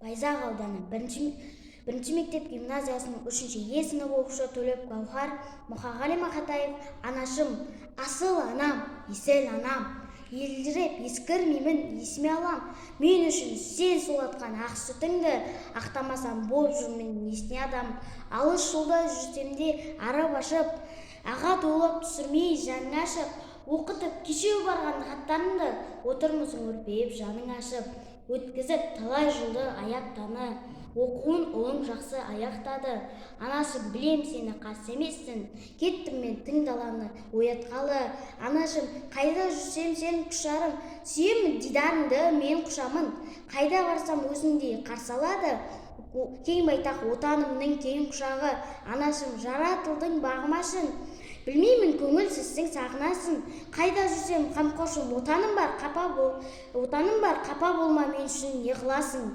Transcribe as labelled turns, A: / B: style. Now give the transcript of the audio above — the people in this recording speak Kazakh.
A: Байзақ ауданы бірінші мектеп гимназиясының 3-ші Е сынып оқушы Төлеп Гаухар Мұқағали Мақатаев: анашым, асыл анам, есел анам, елжіреп ескірмеймін, есіме алам. Мен үшін сен сұлатқан ақ сүтіңді ақтамасам болып жүрмін несіне адам. Алыс жолда жүрсем де арып ашып, аға толып түсірмей жаның ашып, оқытып кешеу барған хаттарыңды отырмысың өрпейіп жаның ашып. Өткізіп талай жылды аяқтаны, оқуын ұлың жақсы аяқтады. Анашым, білем сені қарсы емессің, кеттім мен тың даланы оятқалы. Анашым, қайда жүрсем сен құшарым, сүйемін дидарыңды мен құшамын. Қайда барсам өзіңдей қарсы алады, кең байтақ отанымның кең құшағы. Анашым, жаратылдың бағымашын, білмеймін көңілсізсің сағынасың. Қайда жүрсем қамқоршым, отаным бар, қапа болма мен үшін не қыласың.